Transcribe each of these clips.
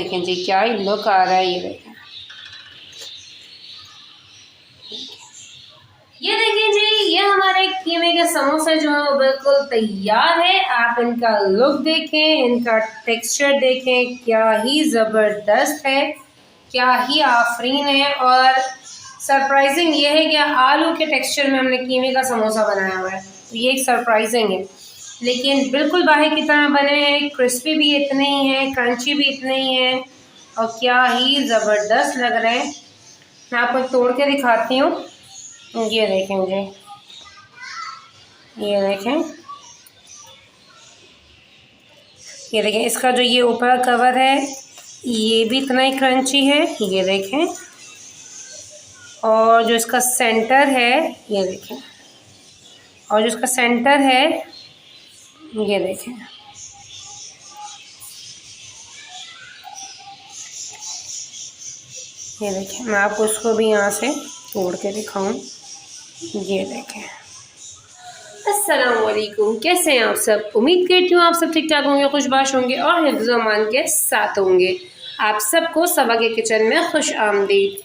देखें जी क्या ही लुक आ रहा है। ये देखें जी, ये हमारे कीमे के समोसे जो है वो बिल्कुल तैयार है। आप इनका लुक देखें, इनका टेक्सचर देखें, क्या ही ज़बरदस्त है, क्या ही आफरीन है। और सरप्राइजिंग ये है कि आलू के टेक्सचर में हमने कीमे का समोसा बनाया हुआ है, तो ये एक सरप्राइजिंग है। लेकिन बिल्कुल बाहर की तरह बने हैं, क्रिस्पी भी इतने ही हैं, क्रंची भी इतने ही हैं और क्या ही ज़बरदस्त लग रहे हैं। मैं आपको तोड़ के दिखाती हूँ। ये देखें जी, ये देखें, ये देखें, इसका जो ये ऊपर कवर है ये भी इतना ही क्रंची है, ये देखें। और जो इसका सेंटर है, ये देखें, और जो इसका सेंटर है ये देखें। ये देखें, मैं आपको उसको भी यहाँ से तोड़ के दिखाऊं। ये देखें। अस्सलाम वालेकुम, कैसे हैं आप सब? उम्मीद करती हूँ आप सब ठीक ठाक होंगे, खुशबाश होंगे और हिफ्ज़ व अमान के साथ होंगे। आप सबको सबा के किचन में खुश आमदीद।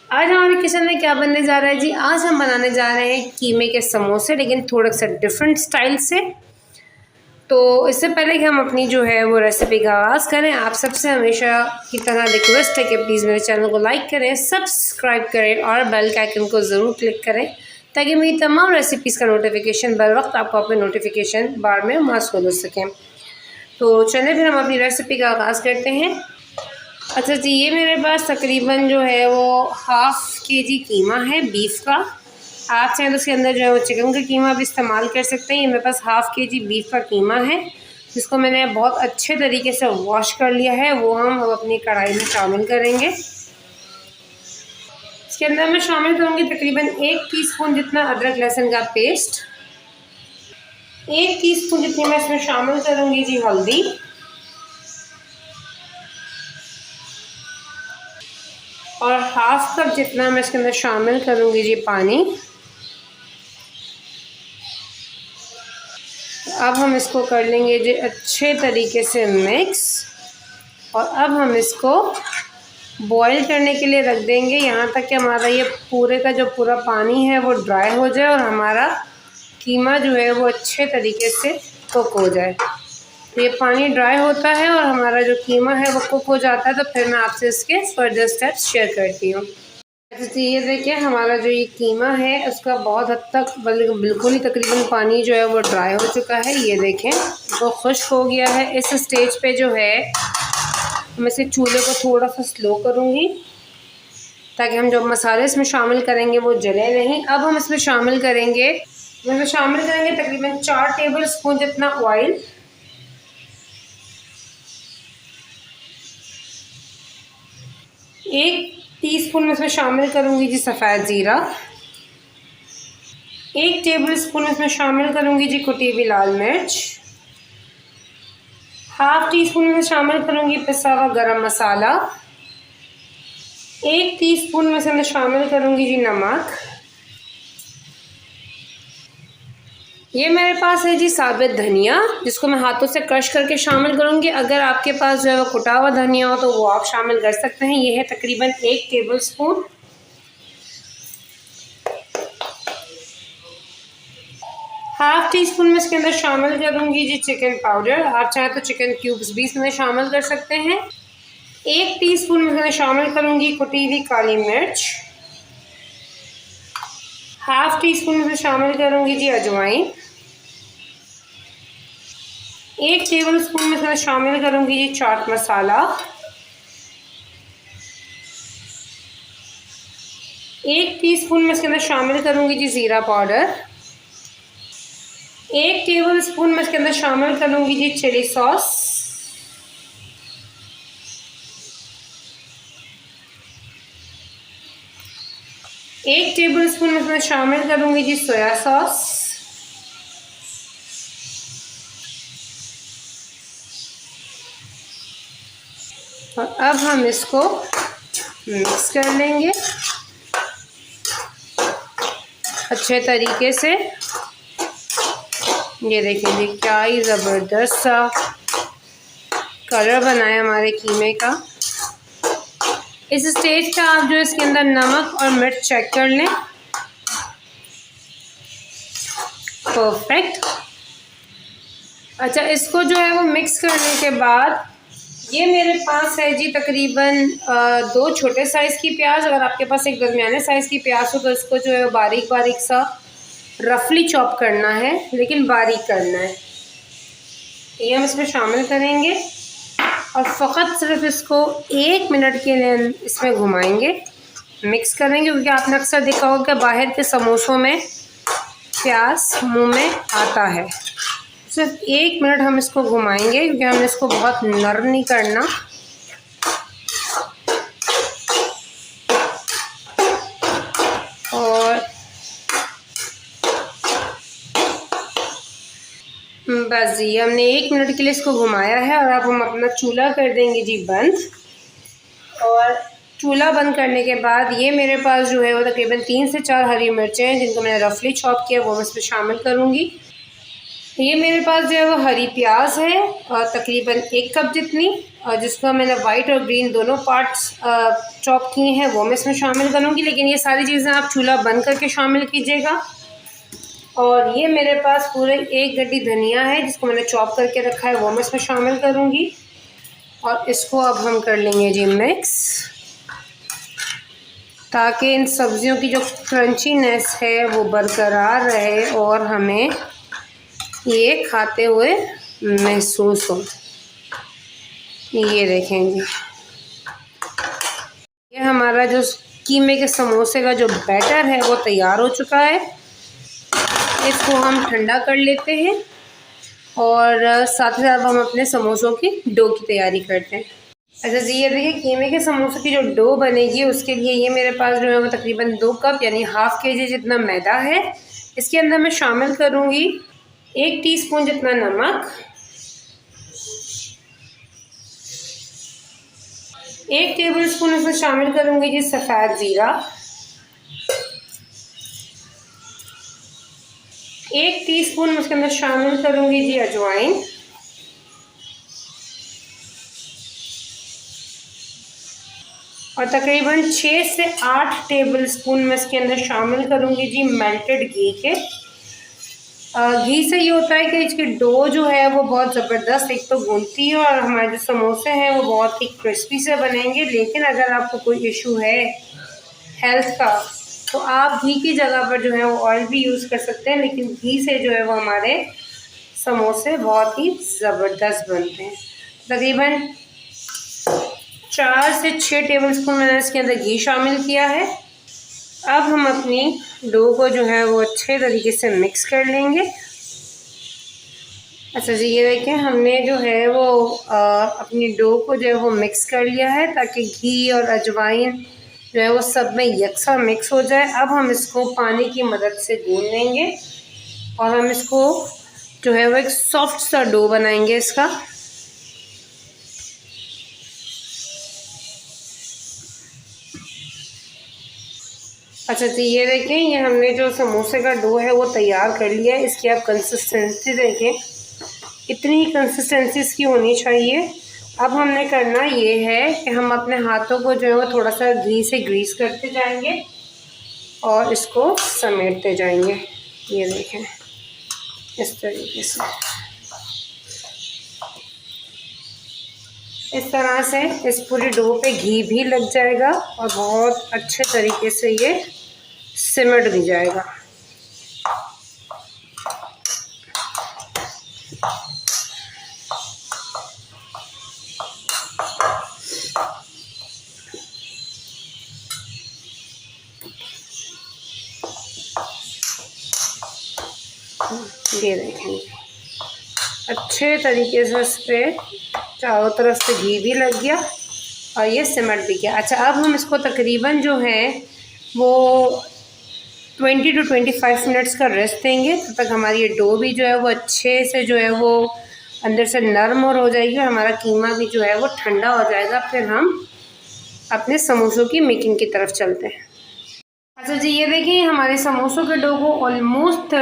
आज हमारे किचन में क्या बनने जा रहा है जी? आज हम बनाने जा रहे हैं कीमे के समोसे, लेकिन थोड़ा सा डिफरेंट स्टाइल से। तो इससे पहले कि हम अपनी जो है वो रेसिपी का आगाज़ करें, आप सबसे हमेशा की तरह रिक्वेस्ट है कि प्लीज़ मेरे चैनल को लाइक करें, सब्सक्राइब करें और बेल के आइकन को ज़रूर क्लिक करें ताकि मेरी तमाम रेसिपीज़ का नोटिफिकेशन बर वक्त आपको अपने नोटिफिकेशन बार में मौसूल हो सकें। तो चलिए फिर हम अपनी रेसिपी का आगाज़ करते हैं। अच्छा जी, ये मेरे पास तकरीबन जो है वो हाफ़ kg कीमा है बीफ का। आप चाहें तो उसके अंदर जो है वो चिकन का कीमा भी इस्तेमाल कर सकते हैं। ये मेरे पास हाफ़ kg बीफ का कीमा है, जिसको मैंने बहुत अच्छे तरीके से वॉश कर लिया है। वो हम अब अपनी कढ़ाई में शामिल करेंगे। इसके अंदर मैं शामिल करूँगी तकरीबन 1 टीस्पून जितना अदरक लहसुन का पेस्ट, 1 टीस्पून जितनी मैं इसमें शामिल करूँगी जी हल्दी, और हाफ कप जितना मैं इसके अंदर शामिल करूँगी जी पानी। अब हम इसको कर लेंगे जी अच्छे तरीके से मिक्स, और अब हम इसको बॉईल करने के लिए रख देंगे यहाँ तक कि हमारा ये पूरे का जो पूरा पानी है वो ड्राई हो जाए और हमारा कीमा जो है वो अच्छे तरीके से कुक हो जाए। तो ये पानी ड्राई होता है और हमारा जो कीमा है वो कुक हो जाता है, तो फिर मैं आपसे इसके फर्दर स्टेप्स शेयर करती हूँ। तो ये देखिए, हमारा जो ये कीमा है उसका बहुत हद तक बिल्कुल ही तकरीबन पानी जो है वो ड्राई हो चुका है। ये देखें, वो खुश्क हो गया है। इस स्टेज पे जो है मैं इसे चूल्हे को थोड़ा सा स्लो करूँगी ताकि हम जो मसाले इसमें शामिल करेंगे वो जले नहीं। अब हम इसमें शामिल करेंगे तकरीबन 4 टेबल स्पून जितना ऑयल, 1 टीस्पून में इसमें शामिल करूँगी जी सफ़ेद ज़ीरा, 1 टेबल स्पून में इसमें शामिल करूँगी जी कुटी हुई लाल मिर्च, हाफ़ टीस्पून में शामिल करूँगी पिसा हुआ गरम मसाला, 1 टीस्पून में से मैं शामिल करूँगी जी नमक। ये मेरे पास है जी साबित धनिया, जिसको मैं हाथों से क्रश करके शामिल करूँगी। अगर आपके पास जो है वो कुटा हुआ धनिया हो तो वो आप शामिल कर सकते हैं। ये है तकरीबन 1 table spoon. Half tea spoon में इसके अंदर शामिल करूँगी जी चिकन पाउडर। आप चाहें तो चिकन क्यूब्स भी इसमें शामिल कर सकते हैं। 1 टीस्पून में इसमें शामिल करूँगी कुटी हुई काली मिर्च, हाफ़ टी स्पून में शामिल करूँगी जी अजवाइन, 1 टेबल स्पून में शामिल करूँगी जी चाट मसाला, 1 टीस्पून में इसके अंदर शामिल करूँगी जी ज़ीरा पाउडर, 1 टेबल स्पून में इसके अंदर शामिल करूँगी जी चिली सॉस, 1 टेबल स्पून में इसमें शामिल करूँगी जी सोया सॉस, और अब हम इसको मिक्स कर लेंगे अच्छे तरीके से। ये देखिए जी, क्या ही ज़बरदस्त सा कलर बनाया हमारे कीमे का। इस स्टेज पे आप जो इसके अंदर नमक और मिर्च चेक कर लें। परफेक्ट। अच्छा, इसको जो है वो मिक्स करने के बाद ये मेरे पास है जी तकरीबन 2 छोटे साइज़ की प्याज। अगर आपके पास एक दरमियाने साइज़ की प्याज हो तो इसको जो है वो बारीक बारीक सा रफली चॉप करना है, लेकिन बारीक करना है। ये हम इसमें शामिल करेंगे और फ़कत सिर्फ इसको 1 मिनट के लिए इसमें घुमाएंगे, मिक्स करेंगे, क्योंकि आपने अक्सर देखा होगा कि बाहर के समोसों में प्याज मुंह में आता है। सिर्फ 1 मिनट हम इसको घुमाएंगे, क्योंकि हमने इसको बहुत नरम नहीं करना। और बस जी, हमने 1 मिनट के लिए इसको घुमाया है और अब हम अपना चूल्हा कर देंगे जी बंद। और चूल्हा बंद करने के बाद ये मेरे पास जो है वो तकरीबन 3 से 4 हरी मिर्चें हैं, जिनको मैंने रफली चॉप किया, वो मैं इसमें शामिल करूँगी। ये मेरे पास जो है वो हरी प्याज है और तकरीबन 1 कप जितनी, और जिसको मैंने वाइट और ग्रीन दोनों पार्ट्स चॉप किए हैं वो मैं इसमें शामिल करूँगी। लेकिन ये सारी चीज़ें आप चूल्हा बंद करके शामिल कीजिएगा। और ये मेरे पास पूरे 1 गड्डी धनिया है, जिसको मैंने चॉप करके रखा है, वो मैं इसमें शामिल करूँगी। और इसको अब हम कर लेंगे जी मिक्स, ताकि इन सब्ज़ियों की जो क्रंचीनेस है वो बरकरार रहे और हमें ये खाते हुए महसूस हो। ये देखें जी, ये हमारा जो कीमे के समोसे का जो बैटर है वो तैयार हो चुका है। इसको हम ठंडा कर लेते हैं और साथ ही साथ हम अपने समोसों की डो की तैयारी करते हैं। अच्छा जी, ये देखिए कीमे के समोसों की जो डो बनेगी उसके लिए ये मेरे पास जो है वो तकरीबन 2 कप यानी हाफ़ kg जितना मैदा है। इसके अंदर मैं शामिल करूँगी 1 टीस्पून जितना नमक, 1 टेबलस्पून इसमें शामिल करूँगी जी सफ़ेद ज़ीरा, 1 टीस्पून उसके अंदर शामिल करूँगी जी अजवाइन, और तकरीबन 6 से 8 टेबलस्पून मैं इसके अंदर शामिल करूँगी जी मेल्टेड घी के। घी से ये होता है कि इसकी डो जो है वो बहुत ज़बरदस्त एक तो भूनती है और हमारे जो समोसे हैं वो बहुत ही क्रिस्पी से बनेंगे। लेकिन अगर आपको कोई इशू है हेल्थ का तो आप घी की जगह पर जो है वो ऑयल भी यूज़ कर सकते हैं, लेकिन घी से जो है वो हमारे समोसे बहुत ही ज़बरदस्त बनते हैं। तकरीबन 4 से 6 टेबलस्पून मैंने इसके अंदर घी शामिल किया है। अब हम अपनी डो को जो है वो अच्छे तरीके से मिक्स कर लेंगे। अच्छा जी, ये देखें हमने जो है वो अपनी डो को जो है वो मिक्स कर लिया है, ताकि घी और अजवाइन जो है वो सब में यकसा मिक्स हो जाए। अब हम इसको पानी की मदद से गूंद लेंगे और हम इसको जो है वो एक सॉफ्ट सा डो बनाएंगे इसका। अच्छा जी, ये देखें ये हमने जो समोसे का डो है वो तैयार कर लिया है। इसकी आप कंसिस्टेंसी देखें, इतनी ही कंसिस्टेंसी इसकी होनी चाहिए। अब हमने करना ये है कि हम अपने हाथों को जो है वो थोड़ा सा घी से ग्रीस करते जाएंगे और इसको समेटते जाएंगे। ये देखें इस तरीके से, इस तरह से इस पूरी डो पे घी भी लग जाएगा और बहुत अच्छे तरीके से ये सिमट भी जाएगा। ये देखेंगे अच्छे तरीके से इस पर चारों तरफ से घी भी लग गया और ये सिमट भी गया। अच्छा, अब हम इसको तकरीबन जो है वो 20 to 25 मिनट्स का रेस्ट देंगे। तब तक हमारी ये डो भी जो है वो अच्छे से जो है वो अंदर से नरम और हो जाएगी और हमारा कीमा भी जो है वो ठंडा हो जाएगा। फिर हम अपने समोसों की मेकिंग की तरफ चलते हैं। अच्छा जी, ये देखिए हमारे समोसों के डो को ऑलमोस्ट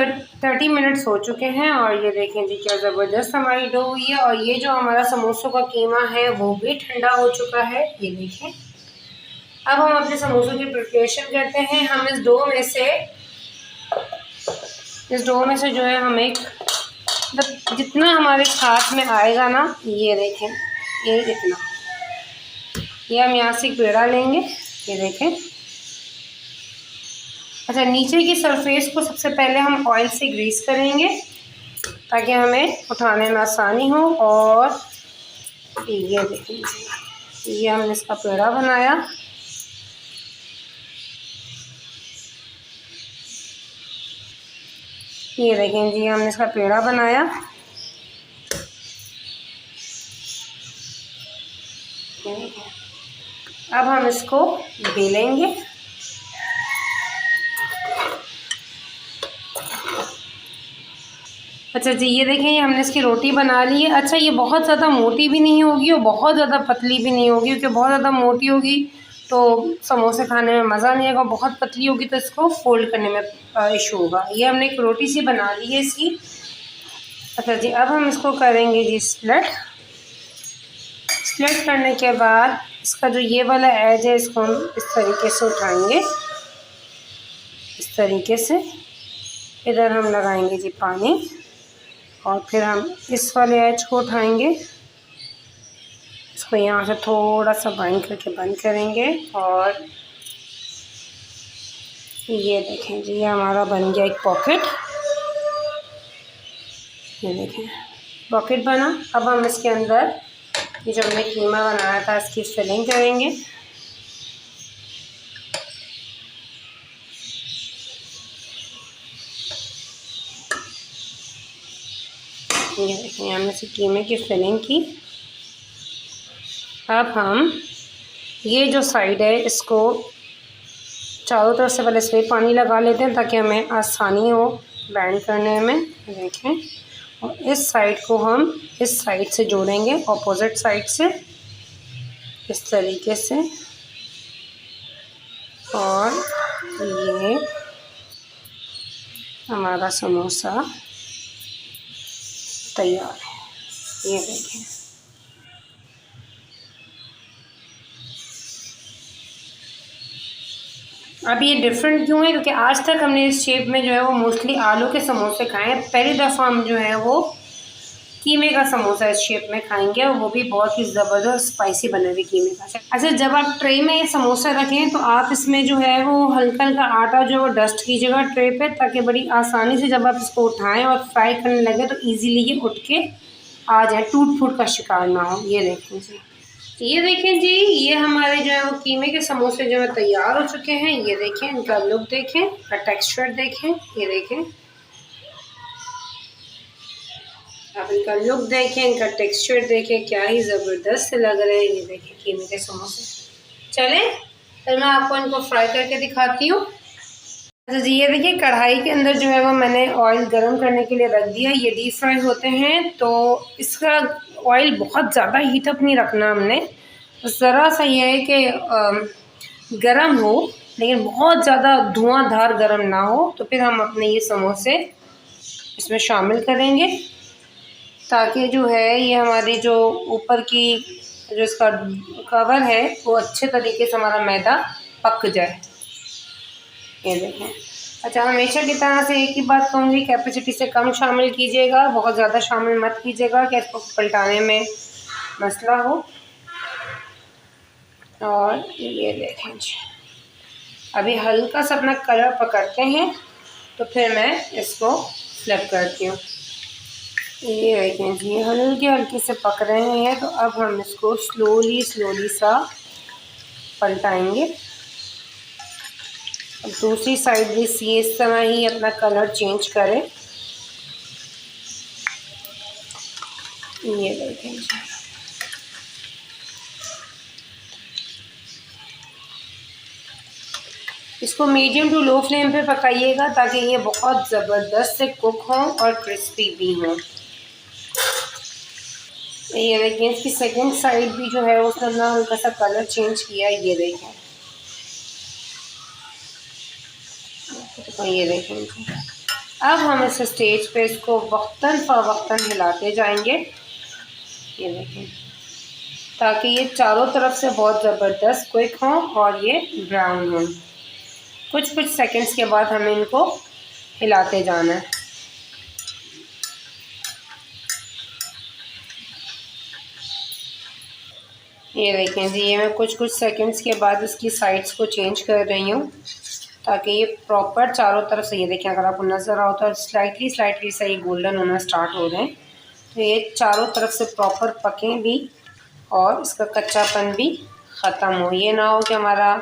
30 मिनट्स हो चुके हैं और ये देखें जी क्या ज़बरदस्त हमारी डो हुई है। और ये जो हमारा समोसों का कीमा है वो भी ठंडा हो चुका है। ये देखें अब हम अपने समोसों की प्रिपरेशन करते हैं। हम इस डो में से जो है हम एक मतलब जितना हमारे हाथ में आएगा ना, ये देखें, ये इतना, ये हम यहाँ से एक पेड़ा लेंगे, ये देखें। अच्छा, नीचे की सरफेस को सबसे पहले हम ऑयल से ग्रीस करेंगे ताकि हमें उठाने में आसानी हो। और ये देखें, ये हमने इसका पेड़ा बनाया। ये देखें जी, हमने इसका पेड़ा बनाया। अब हम इसको बेलेंगे। अच्छा जी, ये देखें, ये हमने इसकी रोटी बना ली है। अच्छा, ये बहुत ज़्यादा मोटी भी नहीं होगी और बहुत ज़्यादा पतली भी नहीं होगी, क्योंकि बहुत ज़्यादा मोटी होगी तो समोसे खाने में मज़ा नहीं आएगा, बहुत पतली होगी तो इसको फोल्ड करने में इशू होगा। ये हमने एक रोटी सी बना ली है इसकी। अच्छा जी, अब हम इसको करेंगे जी स्प्लिट करने के बाद इसका जो ये वाला एज है इसको हम इस तरीके से उठाएंगे, इस तरीके से। इधर हम लगाएंगे जी पानी और फिर हम इस वाले एज को उठाएंगे, इसको यहाँ से थोड़ा सा बाइंड करके बंद करेंगे। और ये देखें जी, ये हमारा बन गया एक पॉकेट। ये देखें, पॉकेट बना। अब हम इसके अंदर ये जो हमने कीमा बनाया था इसकी फिलिंग करेंगे। ये देखें, हमने इसे कीमे की फिलिंग की। अब हम ये जो साइड है इसको चारों तरफ से पहले इसमें पानी लगा लेते हैं ताकि हमें आसानी हो बैंड करने में। देखें, और इस साइड को हम इस साइड से जोड़ेंगे, ऑपोजिट साइड से, इस तरीके से। और ये हमारा समोसा तैयार है। ये देखें, अब ये डिफरेंट क्यों है, क्योंकि आज तक हमने इस शेप में जो है वो मोस्टली आलू के समोसे खाए हैं। पहली दफ़ा हम जो है वो कीमे का समोसा इस शेप में खाएंगे, और वो भी बहुत ही ज़बरदस्त स्पाइसी बने हुए कीमे का। अच्छा, जब आप ट्रे में ये समोसा रखें तो आप इसमें जो है वो हल्का हल्का आटा जो है वो डस्ट कीजिएगा ट्रे पे, ताकि बड़ी आसानी से जब आप इसको उठाएं और फ्राई करने लगे तो ईज़िली ये उठ के आ जाए, टूट फूट का शिकार ना हो। ये देखें जी, ये देखें जी, ये हमारे जो है वो कीमे के समोसे जो है तैयार हो चुके हैं। ये देखें, इनका लुक देखें, इनका टेक्सचर देखें। ये देखें, आप इनका लुक देखें, इनका टेक्सचर देखें, क्या ही ज़बरदस्त लग रहे हैं। ये देखें कीमे के समोसे। चले फिर मैं आपको इनको फ्राई करके दिखाती हूँ। अच्छा जी, ये देखिए, कढ़ाई के अंदर जो है वो मैंने ऑयल गरम करने के लिए रख दिया। ये डीप फ्राई होते हैं तो इसका ऑयल बहुत ज़्यादा हीट अप नहीं रखना हमने, ज़रा सा ये है कि गरम हो, लेकिन बहुत ज़्यादा धुआंधार गरम ना हो। तो फिर हम अपने ये समोसे इसमें शामिल करेंगे ताकि जो है ये हमारी जो ऊपर की जो इसका कवर है वो अच्छे तरीके से हमारा मैदा पक जाए। ये देखें। अच्छा, हमेशा की तरह से एक ही बात कहूँगी, कैपेसिटी से कम शामिल कीजिएगा, बहुत ज़्यादा शामिल मत कीजिएगा कि इसको पलटाने में मसला हो। और ये देखें जी, अभी हल्का सा अपना कलर पकड़ते हैं तो फिर मैं इसको फ्लिप करती हूँ। ये देखें जी, हल्के हल्के से पक रहे हैं, तो अब हम इसको स्लोली सा पलटाएंगे। दूसरी साइड भी इस तरह ही अपना कलर चेंज करें। ये देखें जी, इसको मीडियम टू लो फ्लेम पे पकाइएगा ताकि ये बहुत ज़बरदस्त से कुक हों और क्रिस्पी भी हों। ये देखें, इसकी सेकंड साइड भी जो है उसने ना हल्का सा कलर चेंज किया। ये देखें, तो ये देखें, अब हम इस स्टेज पे इसको वक्तन फ़वक्तन हिलाते जाएंगे। ये देखें, ताकि ये चारों तरफ से बहुत ज़बरदस्त क्विक हों और ये ब्राउन हों। कुछ सेकंड्स के बाद हमें इनको हिलाते जाना है। ये देखें जी, ये मैं कुछ सेकंड्स के बाद इसकी साइड्स को चेंज कर रही हूँ ताकि ये प्रॉपर चारों तरफ से, ये देखें अगर आपको नज़र आओ तो स्लाइटली सा ये गोल्डन होना स्टार्ट हो जाए, तो ये चारों तरफ से प्रॉपर पकें भी और इसका कच्चापन भी ख़त्म हो। ये ना हो कि हमारा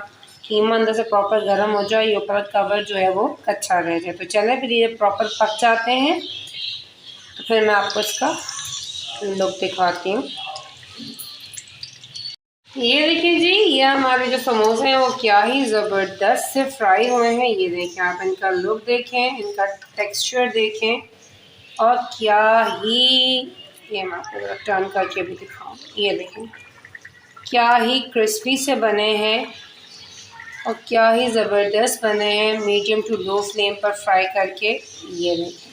कीमा अंदर से प्रॉपर गर्म हो जाए, ये ऊपर कवर जो है वो कच्चा रह जाए। तो चलें फिर ये प्रॉपर पक जाते हैं तो फिर मैं आपको इसका लुक दिखाती हूँ। ये देखिए जी, ये हमारे जो समोसे हैं वो क्या ही ज़बरदस्त से फ्राई हुए हैं। ये देखें आप, इनका लुक देखें, इनका टेक्सचर देखें और क्या ही, ये मैं आपको टर्न करके भी दिखाऊँ। ये देखें क्या ही क्रिस्पी से बने हैं और क्या ही ज़बरदस्त बने हैं मीडियम टू लो फ्लेम पर फ्राई करके। ये देखें,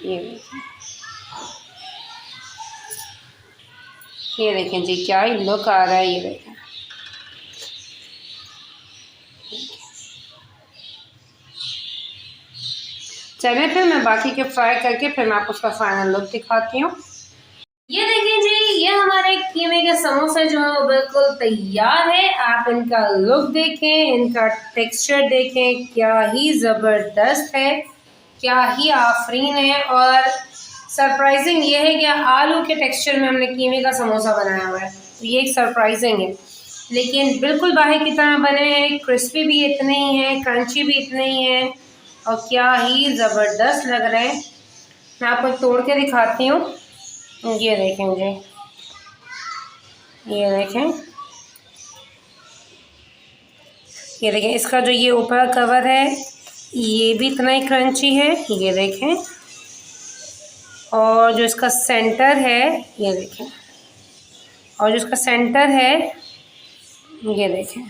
ये देखें, ये देखें जी, क्या ही लुक आ रहा है। ये देखें, चलें फिर मैं बाकी के फ्राई करके फिर मैं आपको उसका फाइनल लुक दिखाती हूँ। ये देखिए जी, ये हमारे कीमे के समोसे जो है वो बिल्कुल तैयार है। आप इनका लुक देखें, इनका टेक्सचर देखें, क्या ही ज़बरदस्त है, क्या ही आफरीन है। और सरप्राइजिंग ये है कि आलू के टेक्सचर में हमने कीमे का समोसा बनाया हुआ है, तो ये एक सरप्राइजिंग है। लेकिन बिल्कुल बाहर की तरह बने हैं, क्रिस्पी भी इतने ही हैं, क्रंची भी इतने ही हैं और क्या ही ज़बरदस्त लग रहे हैं। मैं आपको तोड़ के दिखाती हूँ। ये देखें जी, ये देखें, ये देखें, इसका जो ये ऊपर कवर है ये भी इतना ही क्रंची है। ये देखें, और जो इसका सेंटर है, ये देखें, और जो इसका सेंटर है ये देखें,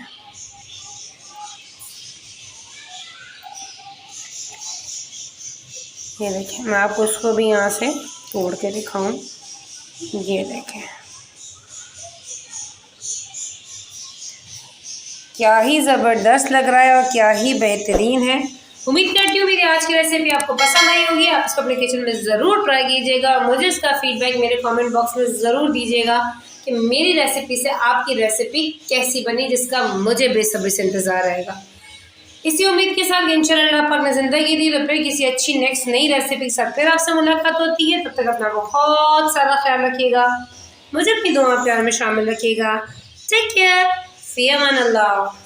ये देखें, मैं आपको उसको भी यहाँ से तोड़ के दिखाऊं। ये देखें क्या ही ज़बरदस्त लग रहा है और क्या ही बेहतरीन है। उम्मीद करती हूँ मेरी आज की रेसिपी आपको पसंद आई होगी। आप इसको अपने किचन में ज़रूर ट्राई कीजिएगा। मुझे इसका फीडबैक मेरे कमेंट बॉक्स में ज़रूर दीजिएगा कि मेरी रेसिपी से आपकी रेसिपी कैसी बनी, जिसका मुझे बेसब्री से इंतज़ार रहेगा। इसी उम्मीद के साथ इंशाअल्लाह पाक ने ज़िंदगी दी तो फिर किसी अच्छी नेक्स्ट नई रेसिपी के साथ फिर आपसे मुलाकात होती है। तब तक अपना बहुत सारा ख्याल रखिएगा, मुझे अपनी दुआ प्यार में शामिल रखिएगा। टेक केयर, फ़ी अमान अल्लाह।